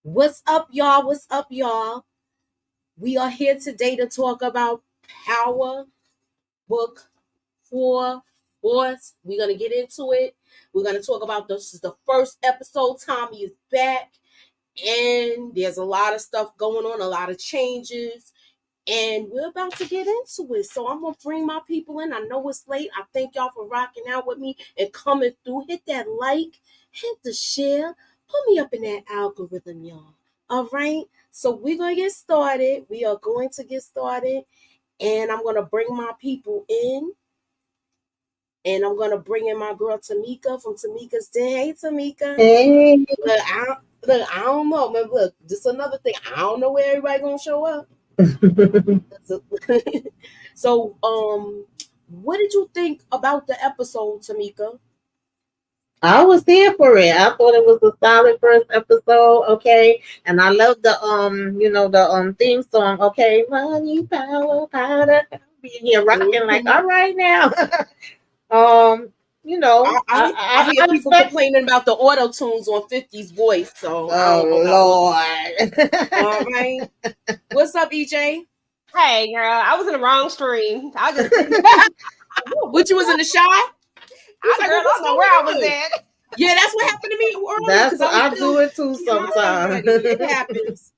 What's up, y'all? What's up, y'all? We are here today to talk about Power Book 4 Force. We're going to get into it. We're going to talk about this is the first episode. Tommy is back, and there's a lot of stuff going on, a lot of changes, and we're about to get into it. So I'm going to bring my people in. I know it's late. I thank y'all for rocking out with me and coming through. Hit that like, hit the share. Put me up in that algorithm, y'all. All right. So we're going to get started. We are going to get started. And I'm going to bring my people in. And I'm going to bring in my girl Tamika from Tameka's Den. Hey, Tamika. Hey. Look, I don't know, man. Look, just another thing. I don't know where everybody going to show up. So, what did you think about the episode, Tamika? I was here for it. I thought it was a solid first episode, okay. And I love the the theme song, okay. Money, power, powder. Being here rocking like, all right now. I hear people complaining about the auto tunes on 50's voice. So Lord. All right. What's up, EJ? Hey, girl, I was in the wrong stream. I just What, you was in the shot? I don't know where I was at. Yeah, that's what happened to me earlier. That's I do it too sometimes. It happens.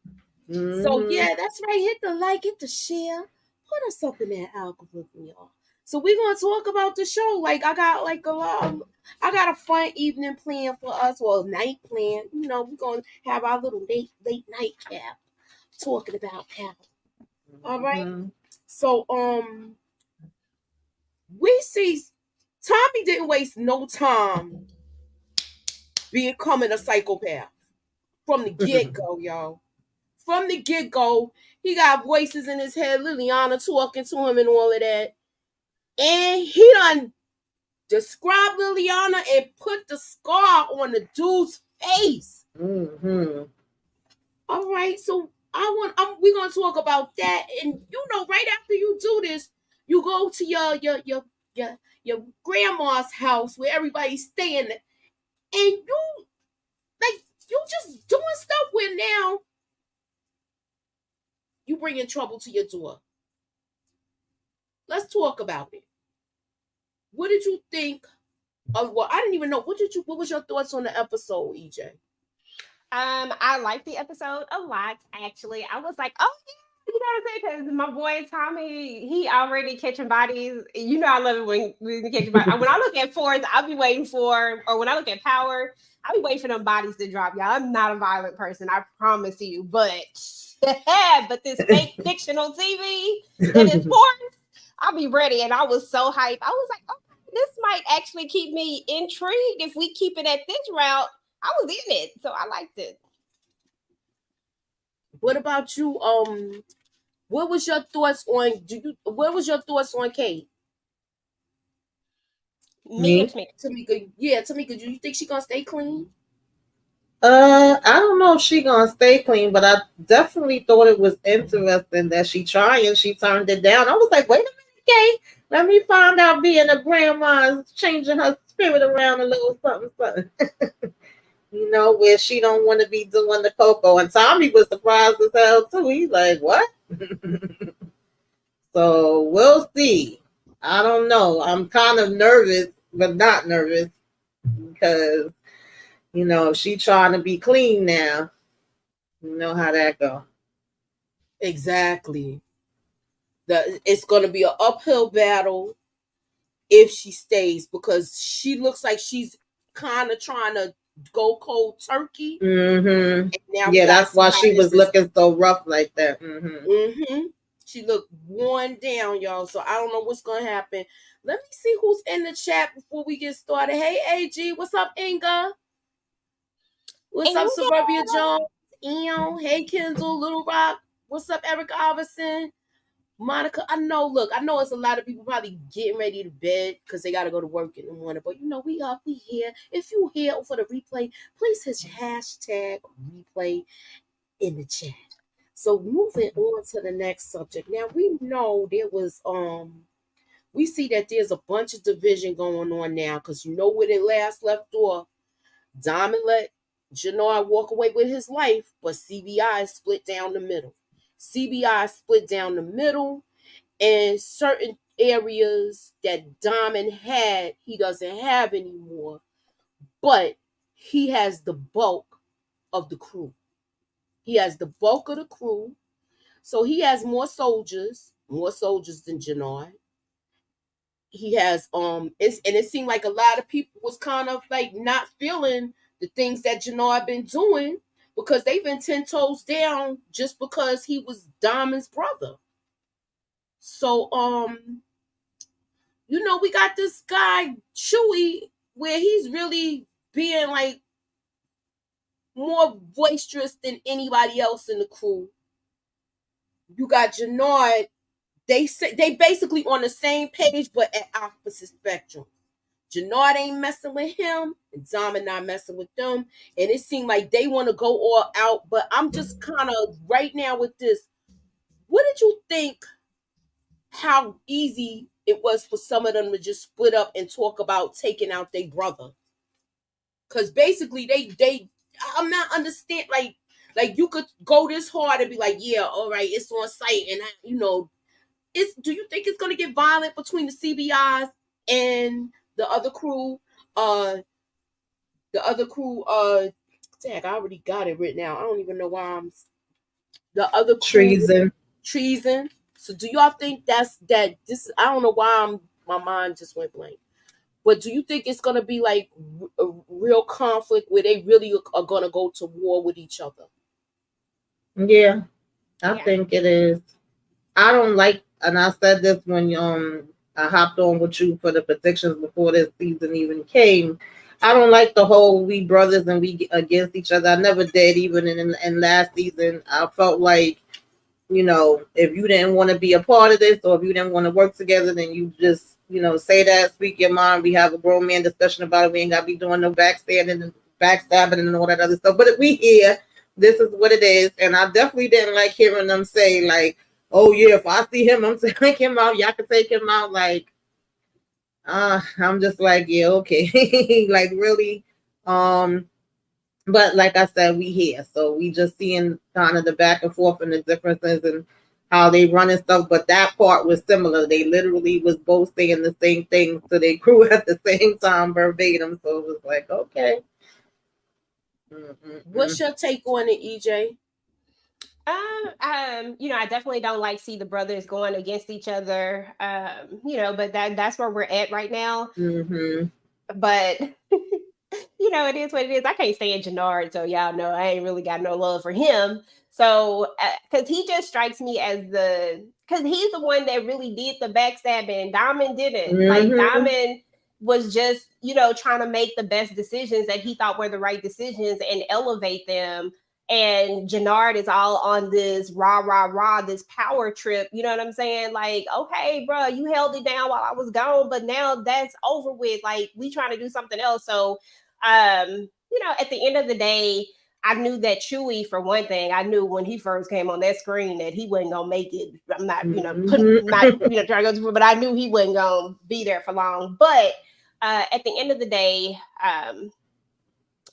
Mm-hmm. So yeah, that's right. Hit the like, hit the share, put us up in that algorithm, y'all. So we're gonna talk about the show. Like I got a fun evening plan for us, or night plan. You know, we're gonna have our little late night cap talking about Power. All right. Mm-hmm. So we see Tommy didn't waste no time becoming a psychopath from the get-go, y'all. From the get-go, he got voices in his head, Liliana talking to him and all of that. And he done described Liliana and put the scar on the dude's face. Mm-hmm. All right, so we're gonna talk about that. And right after you do this, you go to your grandma's house where everybody's staying, and you just doing stuff where now you bringing trouble to your door. Let's talk about it. What did you think of I didn't even know. What was your thoughts on the episode, EJ? I liked the episode a lot, actually. I was like, oh yeah. You gotta say, because my boy Tommy, he already catching bodies. I love it when we catching bodies. When I look at Force, I'll be waiting for, or when I look at Power, I'll be waiting for them bodies to drop. Y'all, I'm not a violent person, I promise you. But this fake fictional TV that is Force, I'll be ready. And I was so hyped. I was like, oh, this might actually keep me intrigued if we keep it at this route. I was in it, so I liked it. What about you? What was your thoughts on? What was your thoughts on Kate? Me? Tamika. Yeah, Tamika. Do you think she's gonna stay clean? I don't know if she's gonna stay clean, but I definitely thought it was interesting that she tried and she turned it down. I was like, wait a minute, Kate. Let me find out being a grandma is changing her spirit around a little something. Where she don't want to be doing the cocoa. And Tommy was surprised as hell too. He's like, what? So we'll see. I don't know. I'm kind of nervous, but not nervous because, she trying to be clean now. You know how that go. Exactly. It's going to be an uphill battle if she stays, because she looks like she's kind of trying to go cold turkey. Mm-hmm. Yeah, that's why she was looking so rough like that. Mm-hmm. Mm-hmm. She looked worn down, y'all. So I don't know what's gonna happen. Let me see who's in the chat before we get started. Hey, AG, what's up, Inga? What's up, Suburbia Jones? Eon. Hey, Kendall, Little Rock. What's up, Eric Iverson? Monica, I know it's a lot of people probably getting ready to bed because they got to go to work in the morning. But we here. If you here for the replay, please hit hashtag replay in the chat. So moving on to the next subject. Now we know there was we see that there's a bunch of division going on now because where they last left off, Diamond let Jannard walk away with his life, but CBI is split down the middle. CBI is split down the middle, and certain areas that Diamond had, he doesn't have anymore. But he has the bulk of the crew. He has the bulk of the crew. So he has more soldiers than Jannard. He has it seemed like a lot of people was kind of like not feeling the things that Jannard been doing because they've been 10 toes down just because he was Diamond's brother. So we got this guy Chewy where he's really being like more boisterous than anybody else in the crew. You got Jannard. They basically on the same page but at opposite spectrum. Jannard ain't messing with him, and Diamond not messing with them. And it seemed like they want to go all out. But I'm just kind of right now with this. What did you think? How easy it was for some of them to just split up and talk about taking out their brother? Because basically they I'm not understand like you could go this hard and be like, yeah, all right, it's on site, and do you think it's gonna get violent between the CBIs and the other crew? Dang, I already got it written out. I don't even know why I'm the other crew, treason. So do y'all think this I don't know why my mind just went blank. But do you think it's gonna be like a real conflict where they really are gonna go to war with each other? Yeah, I think it is. I don't like, and I said this when I hopped on with you for the predictions before this season even came. I don't like the whole we brothers and we against each other. I never did, even in last season. I felt like, if you didn't want to be a part of this or if you didn't want to work together, then you just, say that, speak your mind. We have a grown man discussion about it. We ain't got to be doing no backstabbing and all that other stuff. But if we here, this is what it is. And I definitely didn't like hearing them say, like, oh, yeah, if I see him, I'm taking him out. Y'all can take him out. Like, I'm just like, yeah, okay. Like, really? But like I said, we here. So we just seeing kind of the back and forth and the differences and how they run and stuff. But that part was similar. They literally was both saying the same thing to their crew at the same time, verbatim. So it was like, okay. What's your take on it, EJ? I definitely don't like see the brothers going against each other. But that's where we're at right now. But it is what it is. I can't stand Jannard, so y'all know I ain't really got no love for him. So, because he just strikes me as because he's the one that really did the backstabbing. Diamond didn't. Like, Diamond was just, trying to make the best decisions that he thought were the right decisions and elevate them. And Jannard is all on this rah, this power trip. You know what I'm saying? Like, okay, bro, you held it down while I was gone, but now that's over with. Like, we trying to do something else. So, at the end of the day, I knew that Chewy, for one thing, I knew when he first came on that screen that he wasn't gonna make it. I'm not, trying to go through, but I knew he wasn't gonna be there for long. But at the end of the day,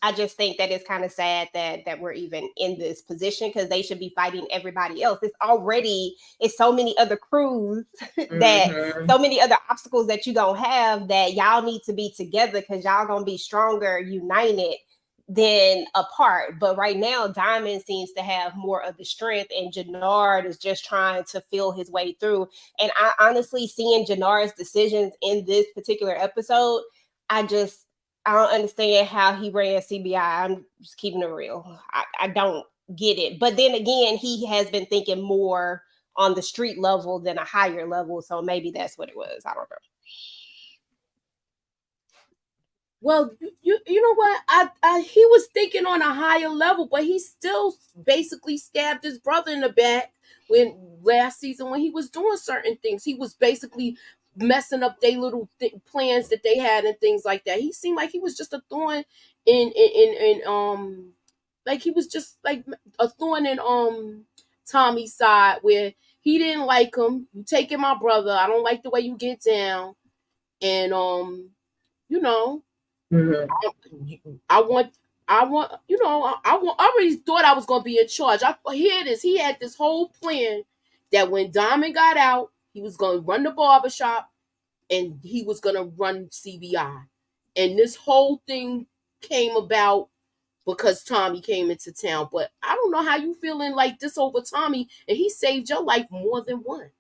I just think that it's kind of sad that we're even in this position because they should be fighting everybody else. It's so many other crews that so many other obstacles that you don't have that y'all need to be together because y'all gonna be stronger united than apart. But right now, Diamond seems to have more of the strength, and Jannard is just trying to feel his way through. And I honestly, seeing Jannard's decisions in this particular episode, I don't understand how he ran CBI. I'm just keeping it real. I don't get it. But then again, he has been thinking more on the street level than a higher level. So maybe that's what it was. I don't know. Well, you know what? He was thinking on a higher level, but he still basically stabbed his brother in the back when last season when he was doing certain things. He was basically messing up their little plans that they had and things like that. He seemed like he was just a thorn in like he was just like a thorn in Tommy's side where he didn't like him. You taking my brother. I don't like the way you get down. And I want I want, I already thought I was gonna be in charge. I hear this. He had this whole plan that when Diamond got out, he was gonna run the barbershop and he was gonna run CBI. And this whole thing came about because Tommy came into town. But I don't know how you feeling like this over Tommy, and he saved your life more than once.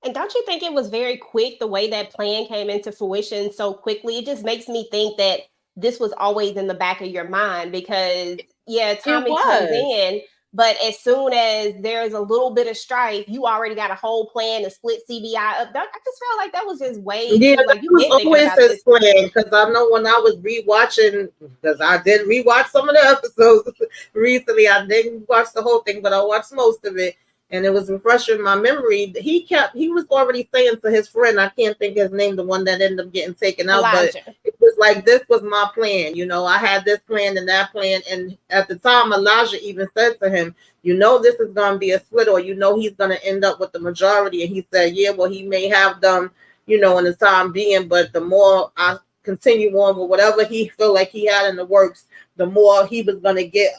And don't you think it was very quick the way that plan came into fruition so quickly? It just makes me think that this was always in the back of your mind because, yeah, It Tommy comes was. in, but as soon as there's a little bit of strife, you already got a whole plan to split CBI up. I just felt like that was just way Yeah, too, that like, you've was been thinking always about his this. plan. Because I know when I was rewatching, because I did rewatch some of the episodes recently. I didn't watch the whole thing, but I watched most of it, and it was refreshing my memory. He was already saying to his friend, I can't think his name, the one that ended up getting taken out, but Elijah. it was like, this was my plan. I had this plan and that plan, and at the time, Elijah even said to him, this is going to be a split, or he's going to end up with the majority. And he said, yeah, well, he may have them, in the time being, but the more I continue on with whatever he felt like he had in the works, the more he was going to get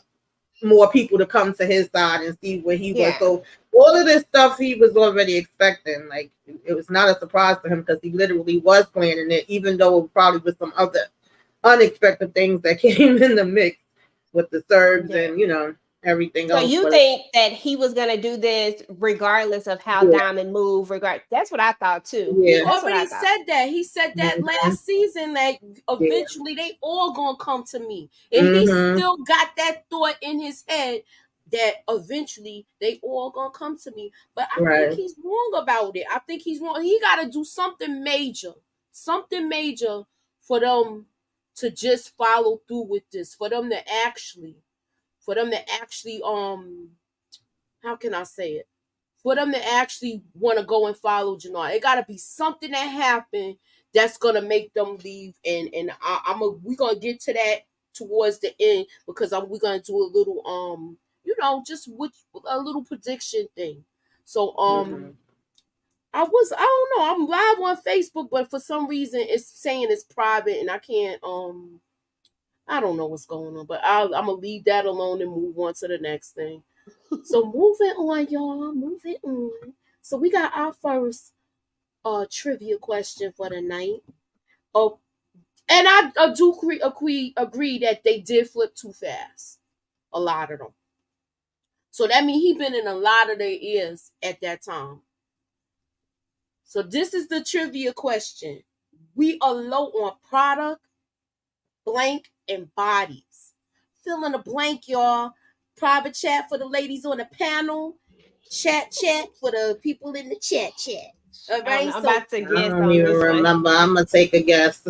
more people to come to his side and see where he was. Yeah. So all of this stuff he was already expecting. Like, it was not a surprise to him because he literally was planning it, even though it probably was some other unexpected things that came in the mix with the Serbs and everything So else. you think that he was gonna do this regardless of how Diamond moved? That's what I thought too. He That's what I already thought. said that. He said that last season that eventually they all gonna come to me, and he still got that thought in his head that eventually they all gonna come to me. But I think he's wrong about it. I think he's wrong. He got to do something major for them to just follow through with this. For them to actually, how can I say it? For them to actually want to go and follow Jannar. It got to be something that happened that's going to make them leave. And we're going to get to that towards the end because we're going to do a little, just with a little prediction thing. So, I don't know. I'm live on Facebook, but for some reason it's saying it's private and I can't, I don't know what's going on, but I'm going to leave that alone and move on to the next thing. So moving on, y'all. Moving on. So we got our first trivia question for the night. Oh, and I do agree that they did flip too fast. A lot of them. So that means he been in a lot of their ears at that time. So this is the trivia question. We are low on product, blank, and bodies. Fill in the blank, y'all. Private chat for the ladies on the panel. Chat for the people in the chat. All right. I'm about to guess I don't on even this remember. one. I'm gonna take a guess.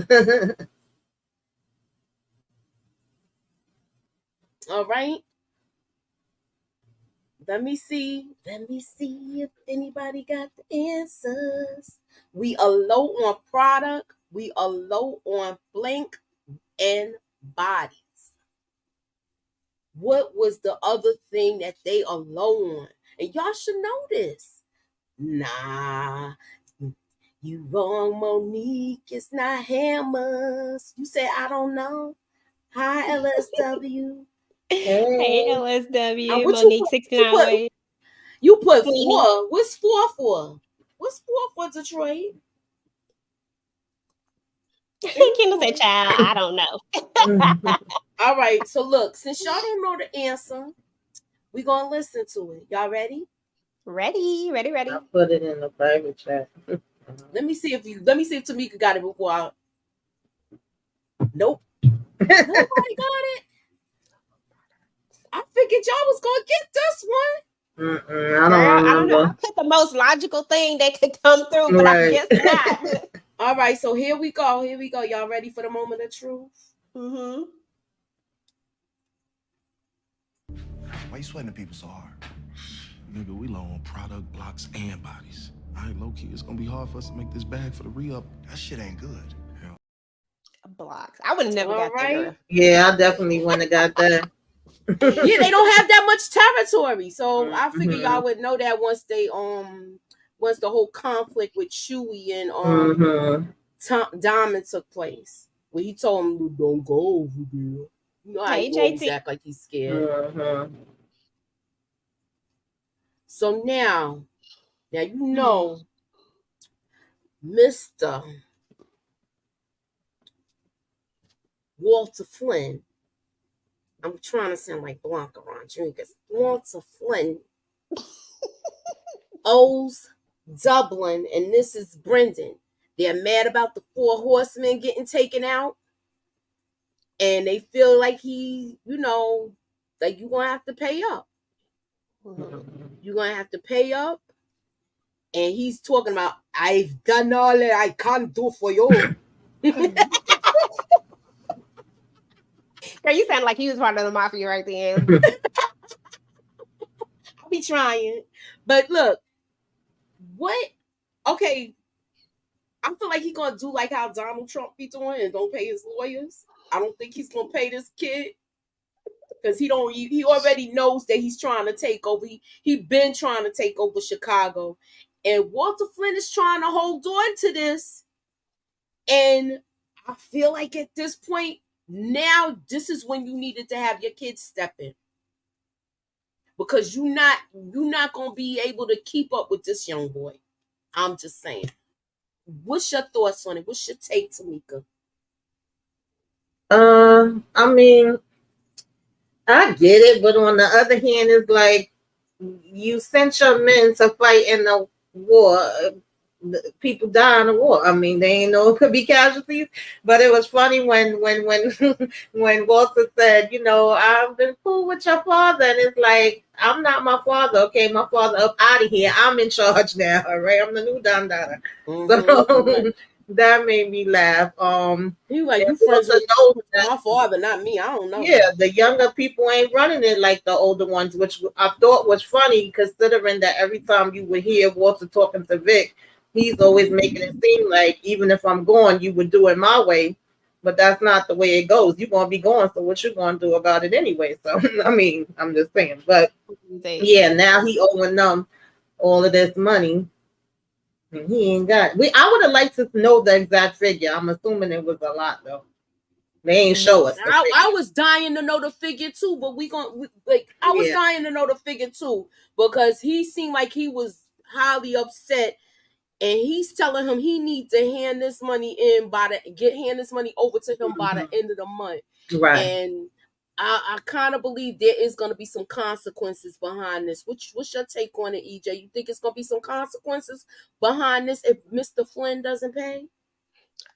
All right. Let me see if anybody got the answers. We are low on product. We are low on blank and bodies. What was the other thing that they are low on? And y'all should know this. Nah, you wrong, Monique. It's not hammers. You say I don't know. Hi, LSW. Hey, LSW, What Monique 69 ways. You put 4. What's 4 for? What's 4 for, Detroit? Kendall said, child, I don't know. All right. So look, since y'all don't know the answer, we're gonna listen to it. Y'all ready? Ready. I put it in the private chat. Let me see if Tamika got it before I. Nope. Nobody got it. I figured y'all was gonna get this one. I don't know. I put the most logical thing that could come through, but I guess not. All right, so here we go. Y'all ready for the moment of truth? Mm-hmm. Why you sweating people so hard? Nigga, we low on product, blocks, and bodies. I ain't low-key. It's gonna be hard for us to make this bag for the re-up. That shit ain't good. Yeah. Blocks. I would have never got that, girl. Yeah, I definitely wouldn't have got that. Yeah, they don't have that much territory, so I figure y'all would know that once the whole conflict with Chewie and Diamond took place, where he told him don't go over there. You know how Hey, he always JT. act like he's scared. Uh-huh. So now you know, Mr. Walter Flynn. I'm trying to sound like Blanca Rodriguez. Walter Flynn owes Dublin, and this is Brendan. They're mad about the four horsemen getting taken out, and they feel like like you're gonna have to pay up. You're gonna have to pay up. And he's talking about, I've done all that I can do for you. Girl, you sound like he was part of the mafia right then. I'll be trying. But look, what? Okay, I feel like he's gonna do like how Donald Trump be doing and don't pay his lawyers. I don't think he's gonna pay this kid because he already knows that he's trying to take over. He been trying to take over Chicago, and Walter Flynn is trying to hold on to this. And I feel like at this point now, this is when you needed to have your kids step in, because you're not gonna be able to keep up with this young boy. I'm just saying. What's your thoughts on it? What's your take, Tamika? I mean, I get it, but on the other hand, it's like you sent your men to fight in the war. People die in the war. I mean, they ain't know it could be casualties. But it was funny when when Walter said, I've been cool with your father, and it's like, I'm not my father. Okay, my father up out of here. I'm in charge now. All right, I'm the new Don Dada. So that made me laugh. He like, you friends with my father, not me. I don't know. Yeah, the younger people ain't running it like the older ones, which I thought was funny, considering that every time you would hear Walter talking to Vic, he's always making it seem like, even if I'm gone, you would do it my way. But that's not the way it goes. You're going to be gone, so what you going to do about it anyway? So, I mean, I'm just saying. But, yeah, now he owing them all of this money. And he ain't got it. I would have liked to know the exact figure. I'm assuming it was a lot, though. They ain't show us. I was dying to know the figure too, but I was dying to know the figure too, because he seemed like he was highly upset, and he's telling him he needs to hand this money hand this money over to him by the end of the month. Right. And I kind of believe there is going to be some consequences behind this. What's your take on it, EJ? You think it's going to be some consequences behind this if Mr. Flynn doesn't pay?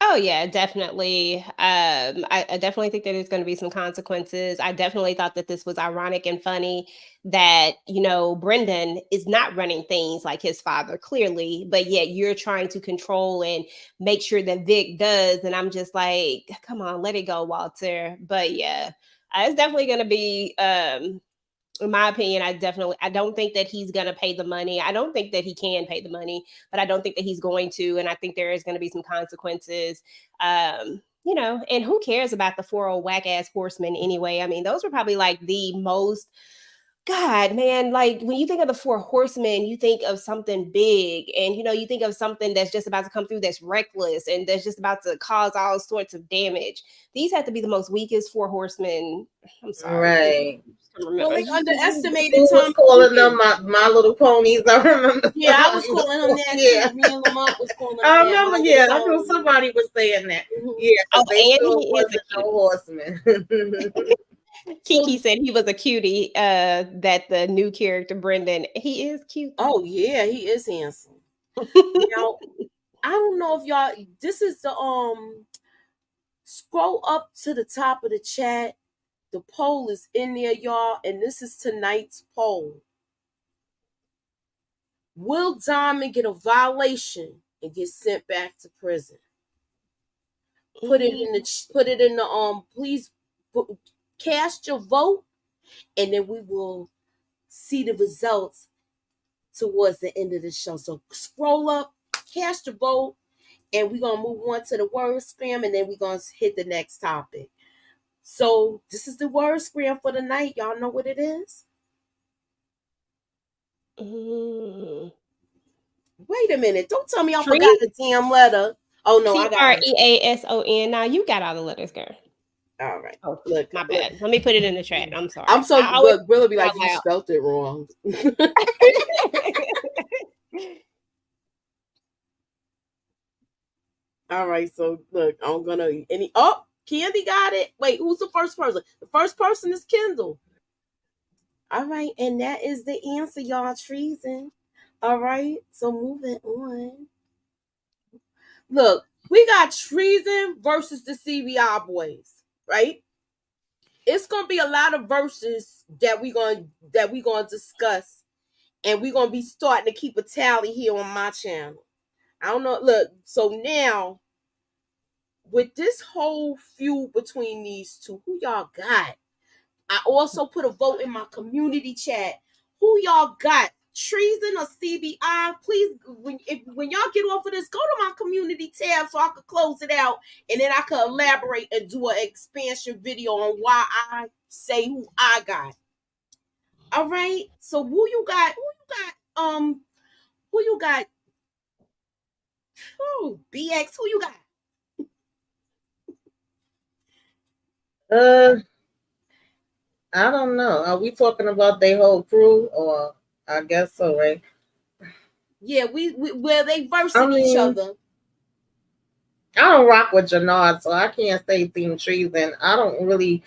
Oh yeah, definitely. I definitely think that there's going to be some consequences. I definitely thought that this was ironic and funny that Brendan is not running things like his father clearly, but yet you're trying to control and make sure that Vic does. And I'm just like, come on, let it go, Walter. But yeah, it's definitely going to be. In my opinion, I don't think that he's going to pay the money. I don't think that he can pay the money, but I don't think that he's going to. And I think there is going to be some consequences. And who cares about the 4 old whack ass horsemen anyway? I mean, those were probably like the most, God, man, like when you think of the 4 horsemen, you think of something big, and you think of something that's just about to come through, that's reckless and that's just about to cause all sorts of damage. These have to be the most weakest 4 horsemen. I'm sorry. Right. Well, they underestimated Who was Tom calling them my little ponies? I remember. Yeah, I was calling them that too. Me and Lamont was calling them I that. remember, yeah. I knew somebody was saying that. Yeah, they still wasn't no horseman. Kiki said he was a cutie, that the new character, Brendan, he is cute. Oh, yeah, he is handsome. Now, I don't know if y'all, this is the, scroll up to the top of the chat. The poll is in there, y'all, and this is tonight's poll. Will Diamond get a violation and get sent back to prison? Put it in the please cast your vote, and then we will see the results towards the end of the show. So scroll up, cast your vote, and we're gonna move on to the word scram, and then we're gonna hit the next topic. So this is the word scram for the night. Y'all know what it is? Wait a minute. Don't tell me I forgot the damn letter. Oh no, I got it. TREASON. Now you got all the letters, girl. All right. Oh, Look, my bad. Let me put it in the chat. I'm sorry. I'm so I always look. Willa be like, out you loud. spelt it wrong. All right. So look, I'm gonna any. Oh, Candy got it. Wait, who's the first person? The first person is Kendall. All right, and that is the answer, y'all. Treason. All right. So moving on. Look, we got treason versus the CBI boys, right? It's gonna be a lot of verses that we gonna discuss, and we're gonna be starting to keep a tally here on my channel. I don't know. Look, so now with this whole feud between these two, who y'all got? I also put a vote in my community chat. Who y'all got? Treason or CBI? Please, when y'all get off of this, go to my community tab so I could close it out, and then I could elaborate and do an expansion video on why I say who I got. All right. So who you got? Who you got? Oh, BX. Who you got? I don't know. Are we talking about their whole crew, or I guess so, right? Yeah, we where they versing each other. I don't rock with Jannard, so I can't say Team Treason. I don't really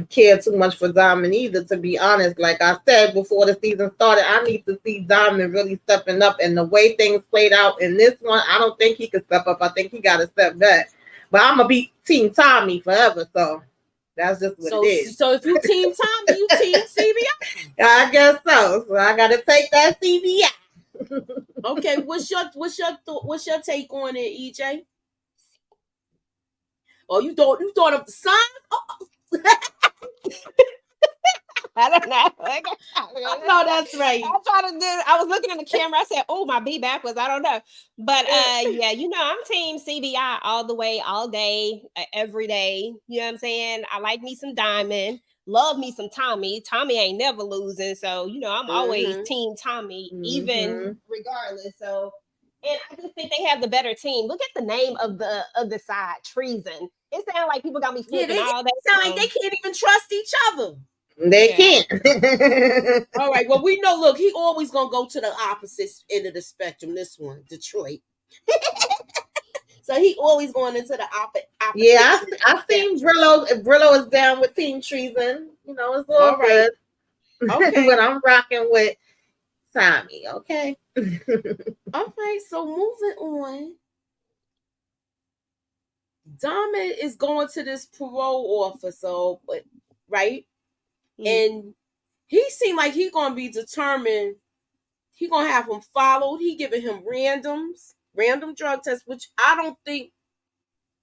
care too much for Diamond either, to be honest. Like I said before the season started, I need to see Diamond really stepping up. And the way things played out in this one, I don't think he could step up. I think he got to step back. But I'm gonna be Team Tommy forever, so that's just what it is. So if you Team Tommy, you Team CBI. I guess so. So I got to take that CBI. Okay, what's your take on it, EJ? Oh, you thought of the sign? Oh. I don't know. No, that's right. I was looking in the camera. I said, "Oh, my B backwards." I don't know, but yeah, I'm Team CBI all the way, all day, every day. You know what I'm saying? I like me some Diamond, love me some Tommy. Tommy ain't never losing, so I'm always Team Tommy, even regardless. So, and I just think they have the better team. Look at the name of the side, Treason. It sounds like people got me flipping all day. Sound like they can't even trust each other. They can't. All right. Well, we know. Look, he always gonna go to the opposite end of the spectrum. This one, Detroit. So he always going into the opposite. Yeah, I seen Brillo is down with Team Treason. It's all good. Okay, but I'm rocking with Tommy. Okay. Okay. So moving on. Diamond is going to this parole officer, right? And he seemed like he gonna be determined. He gonna have him followed. He giving him random drug tests, which I don't think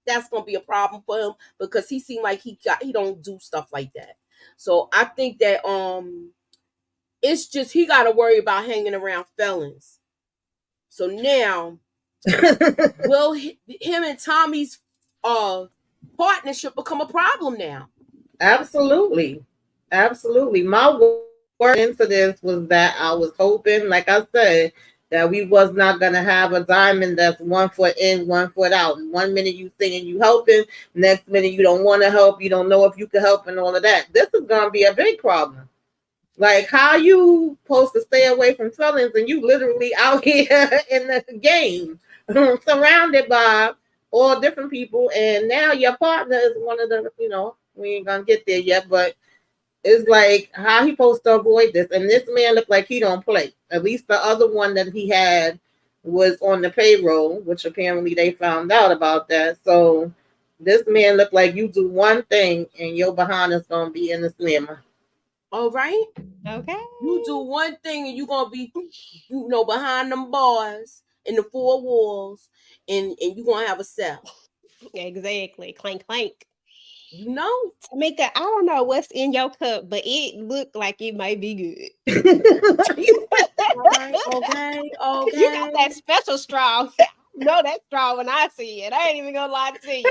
that's gonna be a problem for him, because he seemed like he don't do stuff like that. So I think that it's just he got to worry about hanging around felons. So now, will him and Tommy's partnership become a problem now? Absolutely. My word into this was that I was hoping, like I said, that we was not gonna have a Diamond that's 1 foot in, 1 foot out. 1 minute you saying you helping, next minute you don't want to help, you don't know if you can help, and all of that. This is gonna be a big problem. Like, how you supposed to stay away from felons and you literally out here in the game, surrounded by all different people, and now your partner is one of the, we ain't gonna get there yet, but it's like, how he supposed to avoid this? And this man looked like he don't play. At least the other one that he had was on the payroll, which apparently they found out about that. So this man looked like you do one thing and your behind is gonna be in the slammer. All right. Okay. You do one thing and you're gonna be, behind them bars in the 4 walls, and you're gonna have a cell. Exactly. Clank clank. Tamika, I don't know what's in your cup, but it looked like it might be good. Okay. You got that special straw. No, that straw when I see it. I ain't even gonna lie to you.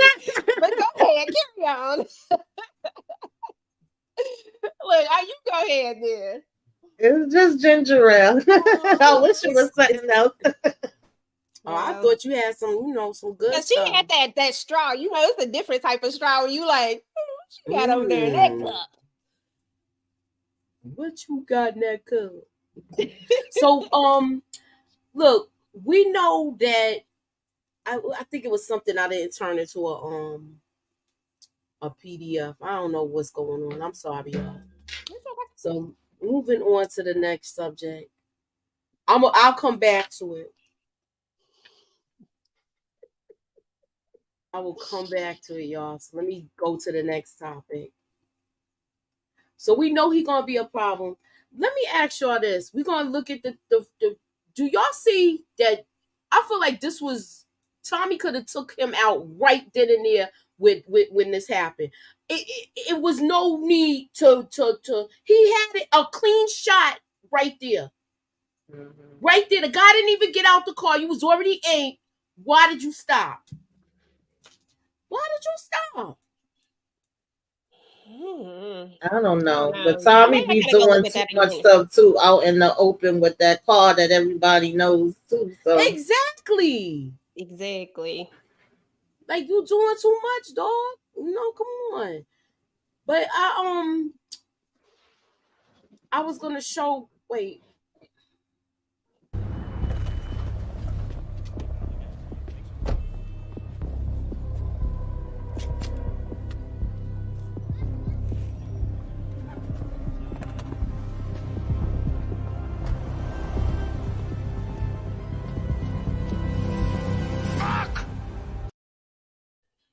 But go ahead, carry on. Look, you go ahead then. It's just ginger ale. I wish it was something else. Oh, I thought you had some good Cause she stuff. had that straw. It's a different type of straw. You like, what she got over there in that cup? What you got in that cup? So, look, we know that I think it was something I didn't turn into a PDF. I don't know what's going on. I'm sorry, y'all. So, moving on to the next subject. I'll come back to it. I will come back to it, y'all. So let me go to the next topic. So we know he's gonna be a problem. Let me ask y'all this. We're gonna look at the do y'all see that? I feel like this was Tommy could have took him out right then and there with when this happened. It was no need to he had a clean shot right there. Mm-hmm. Right there. The guy didn't even get out the car. You was already aimed. Why did you stop? Why did you stop? I don't know. But I Tommy mean, I be gotta go look doing at too that much again. stuff too out in the open with that car that everybody knows too. So Exactly. Like you doing too much, dog. No, come on. But I was gonna show. Wait.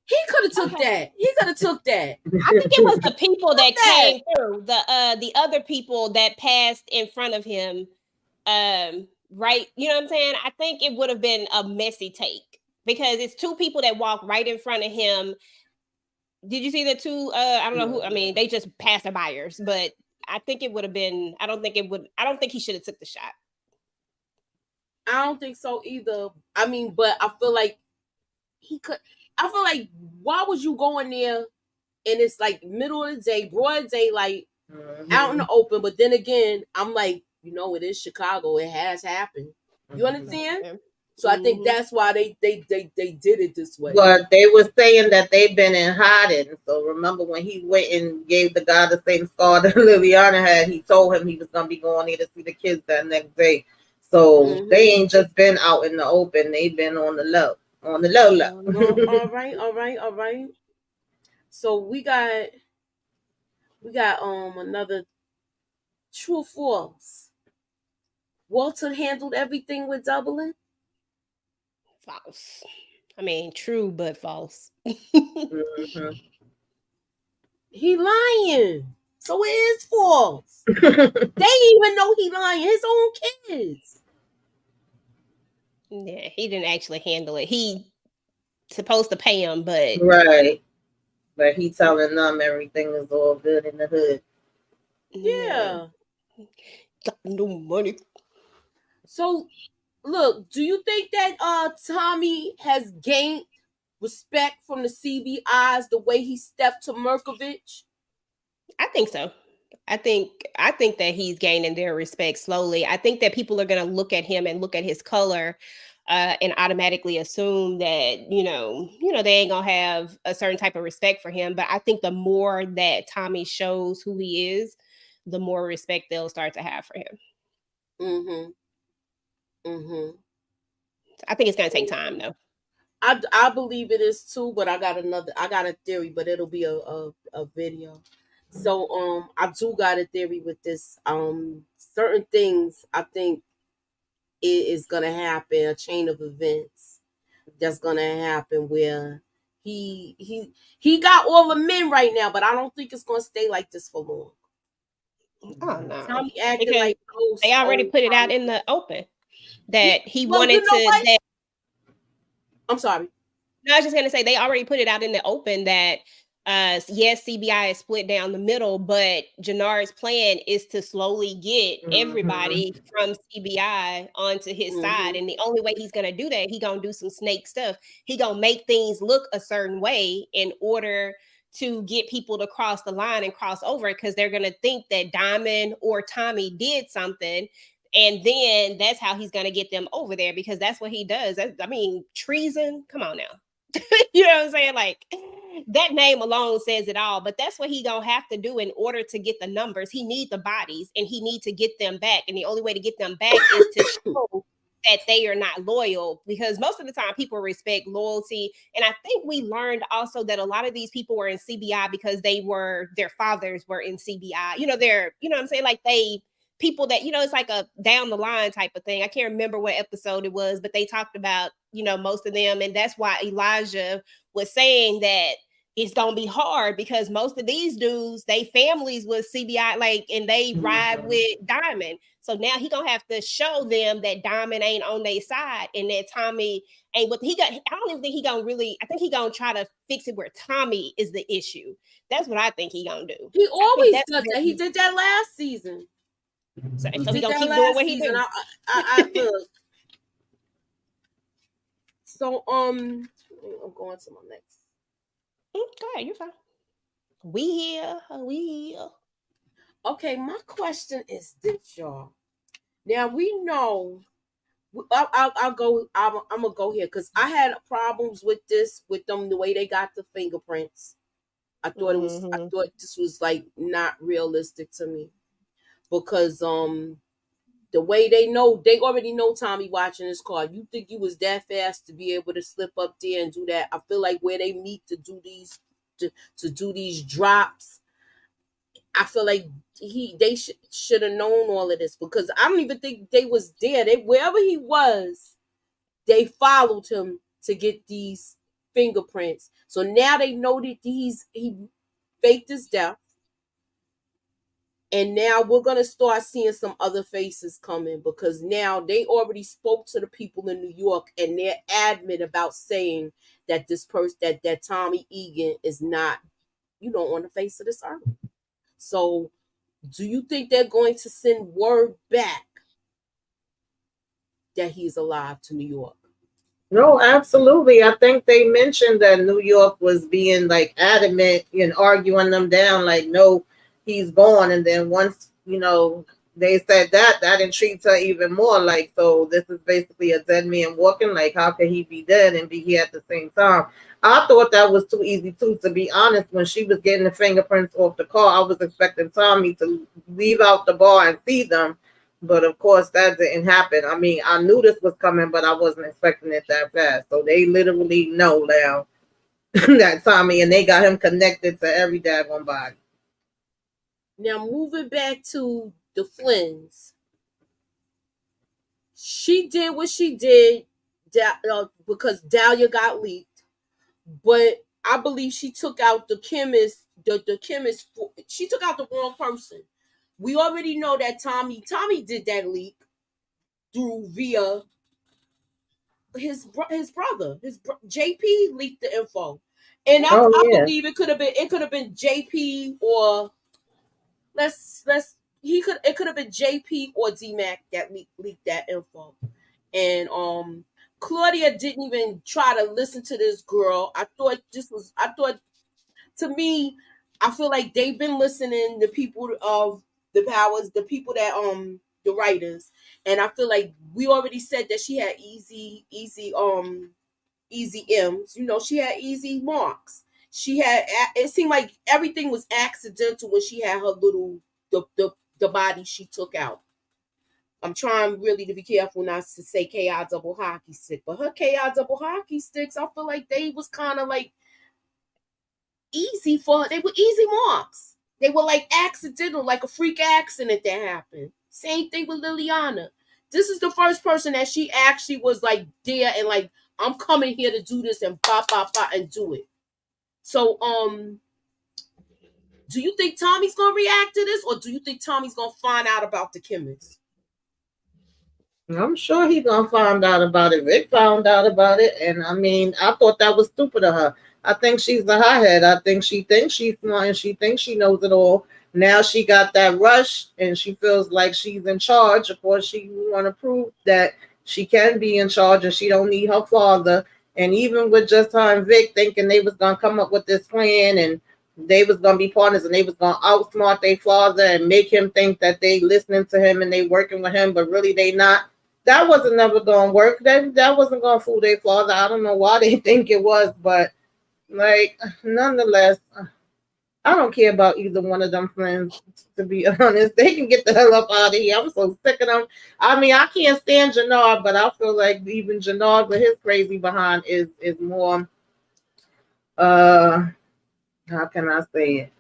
He could have took that. He could have took that. I think it was the people that came through, the other people that passed in front of him. Right, you know what I'm saying? I think it would have been a messy take because it's two people that walk right in front of him. Did you see the two? I don't know who. I mean, they just passerbyers, but I think it would have been. I don't think he should have took the shot. I don't think so either. I mean, but I feel like he could. I feel like why was you going there? And it's like middle of the day, broad day, like out in the open. But then again, I'm like, it is Chicago. It has happened. You understand? So I think that's why they did it this way. But they were saying that they've been in hiding. So remember when he went and gave the guy the same scar that Liliana had, he told him he was gonna be going there to see the kids that next day. So they ain't just been out in the open, they've been on the low. On the low. All right. So we got another true or false. Walter handled everything with doubling. False. I mean, true but false. He lying. So it is false. They even know he lying. His own kids. Yeah, he didn't actually handle it. He supposed to pay him, but right. But he telling them everything is all good in the hood. Yeah. Got no money. So look, do you think that Tommy has gained respect from the CBIs the way he stepped to Merkovich? I think so. I think that he's gaining their respect slowly. I think that people are going to look at him and look at his color and automatically assume that, they ain't going to have a certain type of respect for him. But I think the more that Tommy shows who he is, the more respect they'll start to have for him. I think it's going to take time, though. I believe it is too, but I got a theory, but it'll be a video. So I do got a theory with this. Certain things I think it is gonna happen, a chain of events that's gonna happen where he got all the men right now, but I don't think it's gonna stay like this for long. Oh no. Tommy acting because like they already put it out in the open that he wanted to I'm sorry. No, I was just gonna say they already put it out in the open that yes, CBI is split down the middle, but Jannard's plan is to slowly get everybody from CBI onto his side. And the only way he's gonna do that, he gonna do some snake stuff. He gonna make things look a certain way in order to get people to cross the line and cross over because they're gonna think that Diamond or Tommy did something. And then that's how he's gonna get them over there, because that's what he does. I mean, treason. Come on now. You know what I'm saying? Like, that name alone says it all. But that's what he gonna have to do in order to get the numbers. He need the bodies, and he need to get them back. And the only way to get them back is to show that they are not loyal, because most of the time people respect loyalty. And I think we learned also that a lot of these people were in CBI because their fathers were in CBI. You know, what I'm saying? Like, people that, it's like a down the line type of thing. I can't remember what episode it was, but they talked about, most of them. And that's why Elijah was saying that it's gonna be hard, because most of these dudes, they families with CBI, like, and they ride with Diamond. So now he gonna have to show them that Diamond ain't on their side, and that Tommy ain't what he got. I don't even think he gonna really. I think he gonna try to fix it where Tommy is the issue. That's what I think he gonna do. He always does that. He did that last season. So he gonna keep doing what he do. I look. So I'm going to my next. Go ahead, you're fine. We here. Okay, my question is this, y'all. Now we know. I'll go. I'm gonna go here because I had problems with them, the way they got the fingerprints. I thought it was. I thought this was like not realistic to me, because the way they already know Tommy watching his car. You think you was that fast to be able to slip up there and do that? I feel like where they meet to do these drops, I feel like they should have known all of this, because I don't even think they was there. Wherever he was, they followed him to get these fingerprints. So now they know that he faked his death. And now we're going to start seeing some other faces coming, because now they already spoke to the people in New York, and they're adamant about saying that this person, that Tommy Egan is not, on the face of this earth. So do you think they're going to send word back that he's alive to New York? No, absolutely. I think they mentioned that New York was being like adamant and arguing them down, like, no, he's gone. And then once, they said that intrigued her even more. Like, so this is basically a dead man walking. Like, how can he be dead and be here at the same time? I thought that was too easy too, to be honest. When she was getting the fingerprints off the car, I was expecting Tommy to leave out the bar and see them. But of course that didn't happen. I mean, I knew this was coming, but I wasn't expecting it that fast. So they literally know now that Tommy, and they got him connected to every daggone body. Now, moving back to the Flynn's, she did what she did because Dahlia got leaked, but I believe she took out the chemist. The chemist, she took out the wrong person. We already know that Tommy did that leak via his brother. JP leaked the info, and I believe it could have been JP, or it could have been JP or D-Mac that leaked that info. And Claudia didn't even try to listen to this girl. To me, I feel like they've been listening to people of the powers, the people that the writers, and I feel like we already said that she had easy M's. She had easy marks. It seemed like everything was accidental when she had her little the body she took out. I'm trying really to be careful not to say KI double hockey stick, but her KI double hockey sticks, I feel like they was kind of like easy for her. They were easy marks. They were like accidental, like a freak accident that happened. Same thing with Liliana. This is the first person that she actually was like there and like, I'm coming here to do this and and do it. So, do you think Tommy's gonna react to this, or do you think Tommy's gonna find out about the chemist? I'm sure he's gonna find out about it. Rick found out about it, and I mean, I thought that was stupid of her. I think she's the hothead. I think she thinks she's smart and she thinks she knows it all. Now she got that rush and she feels like she's in charge. Of course, she want to prove that she can be in charge and she don't need her father. And even with just her and Vic thinking they was gonna come up with this plan and they was gonna be partners and they was gonna outsmart their father and make him think that they listening to him and they working with him, but really they not. That wasn't never gonna work. That wasn't gonna fool their father. I don't know why they think it was, but like nonetheless, I don't care about either one of them friends. To be honest, they can get the hell up out of here. I'm so sick of them. I mean, I can't stand Jannard, but I feel like even Jannard with his crazy behind is more. How can I say it?